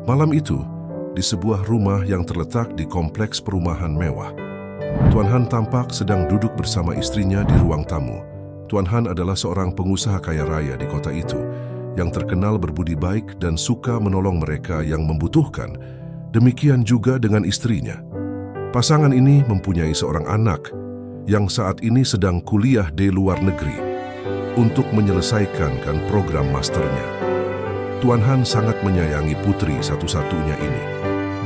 Malam itu, di sebuah rumah yang terletak di kompleks perumahan mewah, Tuan Han tampak sedang duduk bersama istrinya di ruang tamu. Tuan Han adalah seorang pengusaha kaya raya di kota itu, yang terkenal berbudi baik dan suka menolong mereka yang membutuhkan. Demikian juga dengan istrinya. Pasangan ini mempunyai seorang anak yang saat ini sedang kuliah di luar negeri untuk menyelesaikan program masternya. Tuan Han sangat menyayangi putri satu-satunya ini.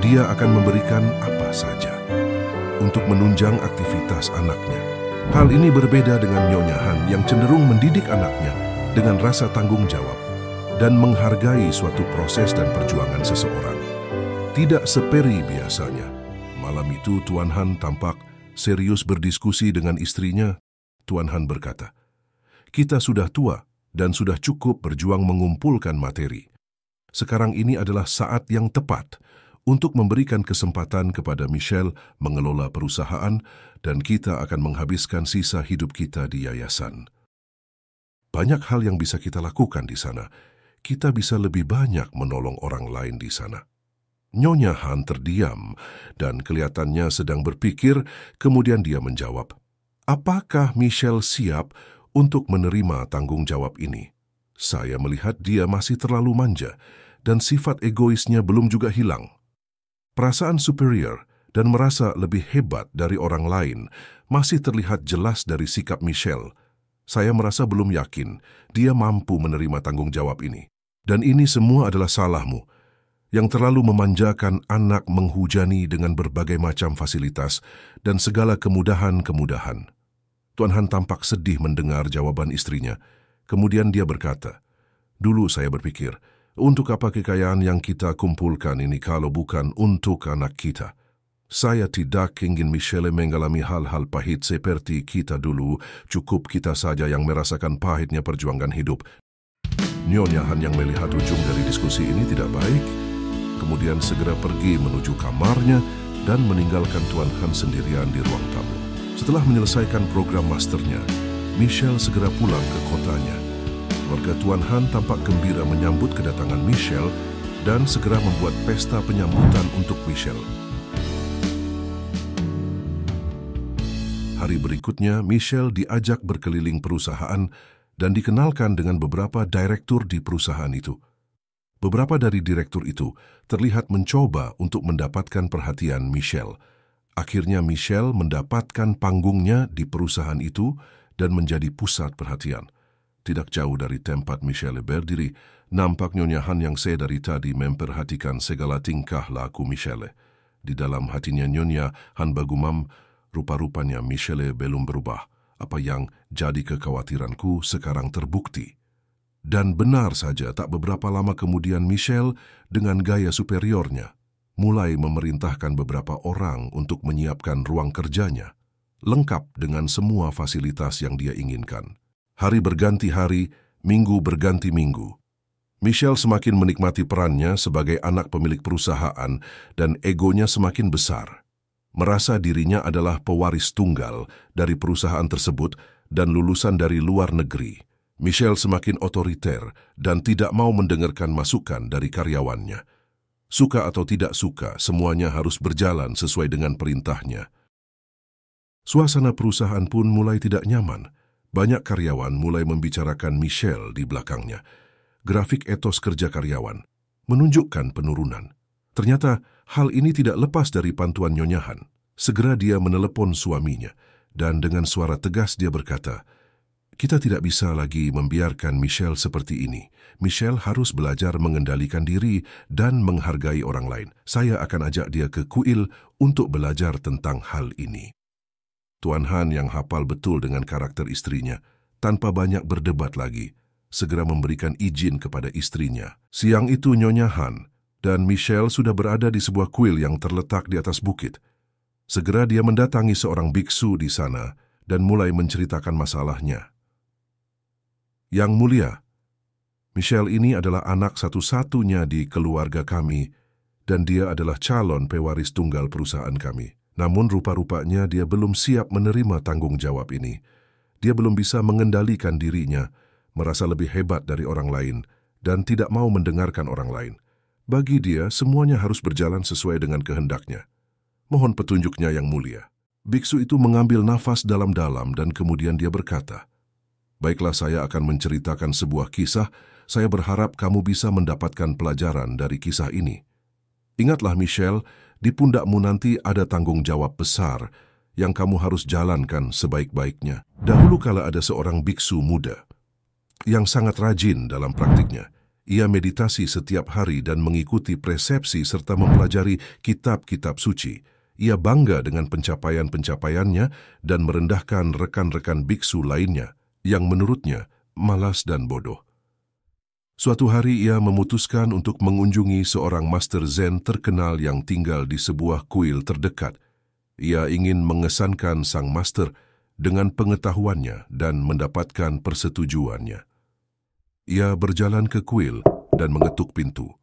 Dia akan memberikan apa saja untuk menunjang aktivitas anaknya. Hal ini berbeda dengan Nyonya Han yang cenderung mendidik anaknya dengan rasa tanggung jawab dan menghargai suatu proses dan perjuangan seseorang. Tidak seperi biasanya. Malam itu Tuan Han tampak serius berdiskusi dengan istrinya. Tuan Han berkata, "Kita sudah tua dan sudah cukup berjuang mengumpulkan materi. Sekarang ini adalah saat yang tepat untuk memberikan kesempatan kepada Michelle mengelola perusahaan dan kita akan menghabiskan sisa hidup kita di yayasan. Banyak hal yang bisa kita lakukan di sana. Kita bisa lebih banyak menolong orang lain di sana." Nyonya Han terdiam dan kelihatannya sedang berpikir, kemudian dia menjawab, "Apakah Michelle siap untuk menerima tanggung jawab ini? Saya melihat dia masih terlalu manja dan sifat egoisnya belum juga hilang. Perasaan superior dan merasa lebih hebat dari orang lain masih terlihat jelas dari sikap Michelle. Saya merasa belum yakin dia mampu menerima tanggung jawab ini. Dan ini semua adalah salahmu, yang terlalu memanjakan anak menghujani dengan berbagai macam fasilitas dan segala kemudahan-kemudahan." Tuan Han tampak sedih mendengar jawaban istrinya. Kemudian dia berkata, "Dulu saya berpikir, untuk apa kekayaan yang kita kumpulkan ini kalau bukan untuk anak kita? Saya tidak ingin Michelle mengalami hal-hal pahit seperti kita dulu, cukup kita saja yang merasakan pahitnya perjuangan hidup." Nyonya Han yang melihat ujung dari diskusi ini tidak baik, kemudian segera pergi menuju kamarnya dan meninggalkan Tuan Han sendirian di ruang tamu. Setelah menyelesaikan program masternya, Michelle segera pulang ke kotanya. Keluarga Tuan Han tampak gembira menyambut kedatangan Michelle dan segera membuat pesta penyambutan untuk Michelle. Hari berikutnya, Michelle diajak berkeliling perusahaan dan dikenalkan dengan beberapa direktur di perusahaan itu. Beberapa dari direktur itu terlihat mencoba untuk mendapatkan perhatian Michelle. Akhirnya Michelle mendapatkan panggungnya di perusahaan itu dan menjadi pusat perhatian. Tidak jauh dari tempat Michelle berdiri, nampak Nyonya Han yang sedari tadi memperhatikan segala tingkah laku Michelle. Di dalam hatinya Nyonya Han bergumam, rupa-rupanya Michelle belum berubah. Apa yang jadi kekhawatiranku sekarang terbukti. Dan benar saja, tak beberapa lama kemudian Michelle dengan gaya superiornya mulai memerintahkan beberapa orang untuk menyiapkan ruang kerjanya, lengkap dengan semua fasilitas yang dia inginkan. Hari berganti hari, minggu berganti minggu. Michelle semakin menikmati perannya sebagai anak pemilik perusahaan dan egonya semakin besar. Merasa dirinya adalah pewaris tunggal dari perusahaan tersebut dan lulusan dari luar negeri. Michelle semakin otoriter dan tidak mau mendengarkan masukan dari karyawannya. Suka atau tidak suka, semuanya harus berjalan sesuai dengan perintahnya. Suasana perusahaan pun mulai tidak nyaman. Banyak karyawan mulai membicarakan Michelle di belakangnya. Grafik etos kerja karyawan menunjukkan penurunan. Ternyata hal ini tidak lepas dari pantauan Nyonya Han. Segera dia menelepon suaminya dan dengan suara tegas dia berkata, "Kita tidak bisa lagi membiarkan Michelle seperti ini. Michelle harus belajar mengendalikan diri dan menghargai orang lain. Saya akan ajak dia ke kuil untuk belajar tentang hal ini." Tuan Han yang hafal betul dengan karakter istrinya, tanpa banyak berdebat lagi, segera memberikan izin kepada istrinya. Siang itu Nyonya Han dan Michelle sudah berada di sebuah kuil yang terletak di atas bukit. Segera dia mendatangi seorang biksu di sana dan mulai menceritakan masalahnya. "Yang mulia, Michelle ini adalah anak satu-satunya di keluarga kami dan dia adalah calon pewaris tunggal perusahaan kami. Namun rupa-rupanya dia belum siap menerima tanggung jawab ini. Dia belum bisa mengendalikan dirinya, merasa lebih hebat dari orang lain, dan tidak mau mendengarkan orang lain. Bagi dia, semuanya harus berjalan sesuai dengan kehendaknya. Mohon petunjuknya yang mulia. Biksu itu mengambil nafas dalam-dalam dan kemudian dia berkata, "Baiklah, saya akan menceritakan sebuah kisah. Saya berharap kamu bisa mendapatkan pelajaran dari kisah ini. Ingatlah Michelle, di pundakmu nanti ada tanggung jawab besar yang kamu harus jalankan sebaik-baiknya." Dahulu kala ada seorang biksu muda yang sangat rajin dalam praktiknya. Ia meditasi setiap hari dan mengikuti presepsi serta mempelajari kitab-kitab suci. Ia bangga dengan pencapaian-pencapaiannya dan merendahkan rekan-rekan biksu lainnya yang menurutnya malas dan bodoh. Suatu hari ia memutuskan untuk mengunjungi seorang master Zen terkenal yang tinggal di sebuah kuil terdekat. Ia ingin mengesankan sang master dengan pengetahuannya dan mendapatkan persetujuannya. Ia berjalan ke kuil dan mengetuk pintu.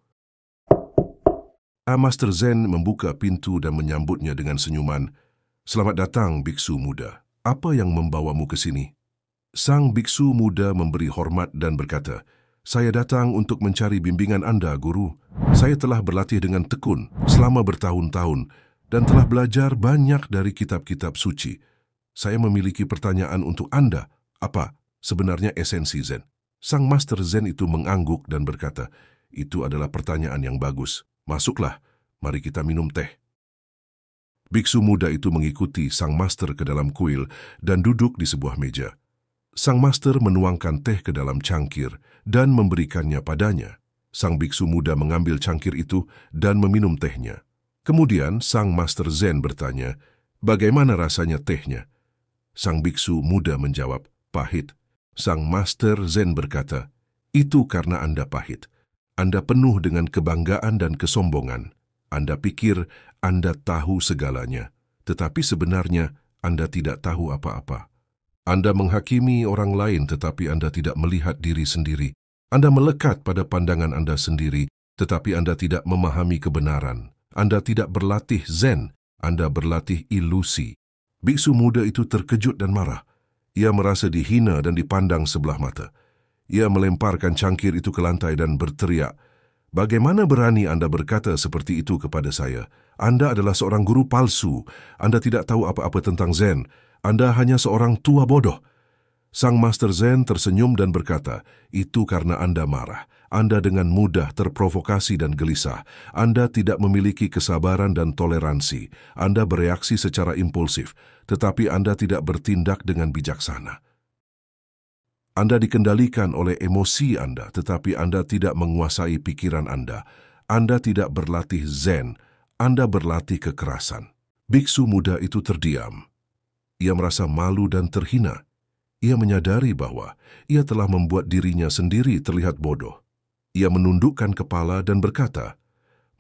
Master Zen membuka pintu dan menyambutnya dengan senyuman. "Selamat datang, biksu muda. Apa yang membawamu ke sini?" Sang biksu muda memberi hormat dan berkata, "Saya datang untuk mencari bimbingan Anda, Guru. Saya telah berlatih dengan tekun selama bertahun-tahun dan telah belajar banyak dari kitab-kitab suci. Saya memiliki pertanyaan untuk Anda. Apa sebenarnya esensi Zen?" Sang master Zen itu mengangguk dan berkata, "Itu adalah pertanyaan yang bagus. Masuklah, mari kita minum teh." Biksu muda itu mengikuti sang master ke dalam kuil dan duduk di sebuah meja. Sang master menuangkan teh ke dalam cangkir dan memberikannya padanya. Sang biksu muda mengambil cangkir itu dan meminum tehnya. Kemudian sang master Zen bertanya, "Bagaimana rasanya tehnya?" Sang biksu muda menjawab, "Pahit." Sang master Zen berkata, "Itu karena Anda pahit. Anda penuh dengan kebanggaan dan kesombongan. Anda pikir Anda tahu segalanya, tetapi sebenarnya Anda tidak tahu apa-apa. Anda menghakimi orang lain tetapi Anda tidak melihat diri sendiri. Anda melekat pada pandangan Anda sendiri, tetapi Anda tidak memahami kebenaran. Anda tidak berlatih Zen, Anda berlatih ilusi." Biksu muda itu terkejut dan marah. Ia merasa dihina dan dipandang sebelah mata. Ia melemparkan cangkir itu ke lantai dan berteriak, "Bagaimana berani Anda berkata seperti itu kepada saya? Anda adalah seorang guru palsu. Anda tidak tahu apa-apa tentang Zen. Anda hanya seorang tua bodoh." Sang master Zen tersenyum dan berkata, "Itu karena Anda marah. Anda dengan mudah terprovokasi dan gelisah. Anda tidak memiliki kesabaran dan toleransi. Anda bereaksi secara impulsif, tetapi Anda tidak bertindak dengan bijaksana. Anda dikendalikan oleh emosi Anda, tetapi Anda tidak menguasai pikiran Anda. Anda tidak berlatih Zen, Anda berlatih kekerasan." Biksu muda itu terdiam. Ia merasa malu dan terhina. Ia menyadari bahwa ia telah membuat dirinya sendiri terlihat bodoh. Ia menundukkan kepala dan berkata,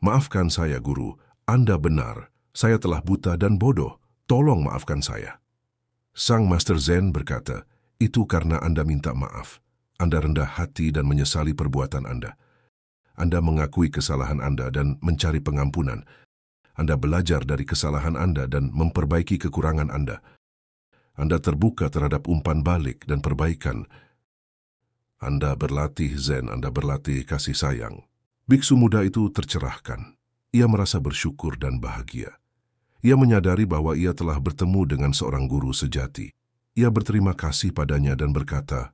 "Maafkan saya, Guru. Anda benar. Saya telah buta dan bodoh. Tolong maafkan saya." Sang master Zen berkata, "Itu karena Anda minta maaf. Anda rendah hati dan menyesali perbuatan Anda. Anda mengakui kesalahan Anda dan mencari pengampunan. Anda belajar dari kesalahan Anda dan memperbaiki kekurangan Anda. Anda terbuka terhadap umpan balik dan perbaikan. Anda berlatih Zen, Anda berlatih kasih sayang." Biksu muda itu tercerahkan. Ia merasa bersyukur dan bahagia. Ia menyadari bahwa ia telah bertemu dengan seorang guru sejati. Ia berterima kasih padanya dan berkata,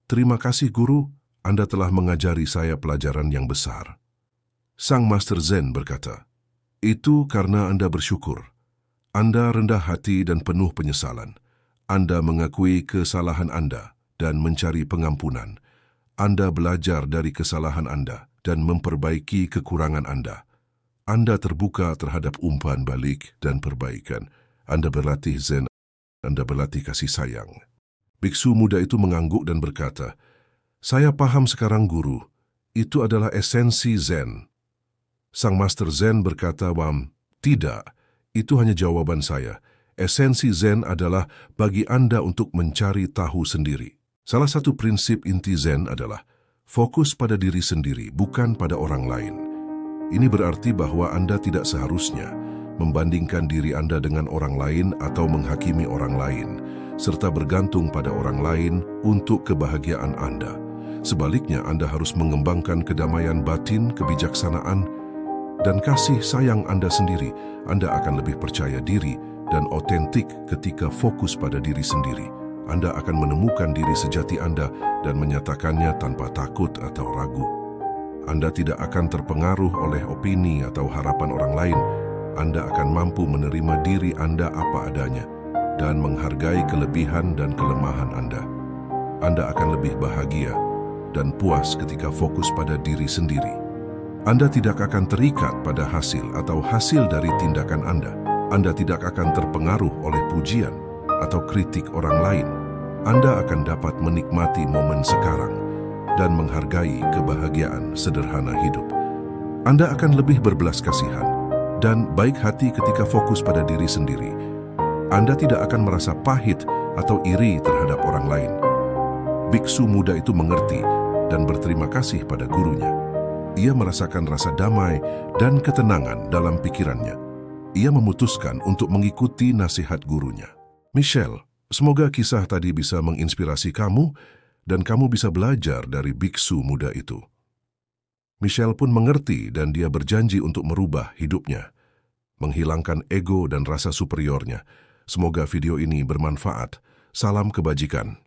"Terima kasih, Guru. Anda telah mengajari saya pelajaran yang besar." Sang master Zen berkata, "Itu karena Anda bersyukur. Anda rendah hati dan penuh penyesalan. Anda mengakui kesalahan Anda dan mencari pengampunan. Anda belajar dari kesalahan Anda dan memperbaiki kekurangan Anda. Anda terbuka terhadap umpan balik dan perbaikan. Anda berlatih Zen, Anda berlatih kasih sayang." Biksu muda itu mengangguk dan berkata, "Saya paham sekarang, Guru. Itu adalah esensi Zen." Sang master Zen berkata, "Tidak, itu hanya jawaban saya. Esensi Zen adalah bagi Anda untuk mencari tahu sendiri. Salah satu prinsip inti Zen adalah fokus pada diri sendiri, bukan pada orang lain. Ini berarti bahwa Anda tidak seharusnya membandingkan diri Anda dengan orang lain atau menghakimi orang lain, serta bergantung pada orang lain untuk kebahagiaan Anda. Sebaliknya, Anda harus mengembangkan kedamaian batin, kebijaksanaan, dan kasih sayang Anda sendiri. Anda akan lebih percaya diri dan otentik ketika fokus pada diri sendiri. Anda akan menemukan diri sejati Anda dan menyatakannya tanpa takut atau ragu. Anda tidak akan terpengaruh oleh opini atau harapan orang lain. Anda akan mampu menerima diri Anda apa adanya dan menghargai kelebihan dan kelemahan Anda. Anda akan lebih bahagia dan puas ketika fokus pada diri sendiri. Anda tidak akan terikat pada hasil atau hasil dari tindakan Anda. Anda tidak akan terpengaruh oleh pujian atau kritik orang lain. Anda akan dapat menikmati momen sekarang dan menghargai kebahagiaan sederhana hidup. Anda akan lebih berbelas kasihan dan baik hati ketika fokus pada diri sendiri. Anda tidak akan merasa pahit atau iri terhadap orang lain. Biksu muda itu mengerti dan berterima kasih pada gurunya. Ia merasakan rasa damai dan ketenangan dalam pikirannya. Ia memutuskan untuk mengikuti nasihat gurunya. Michelle, semoga kisah tadi bisa menginspirasi kamu dan kamu bisa belajar dari biksu muda itu. Michelle pun mengerti dan dia berjanji untuk merubah hidupnya, menghilangkan ego dan rasa superiornya. Semoga video ini bermanfaat. Salam kebajikan.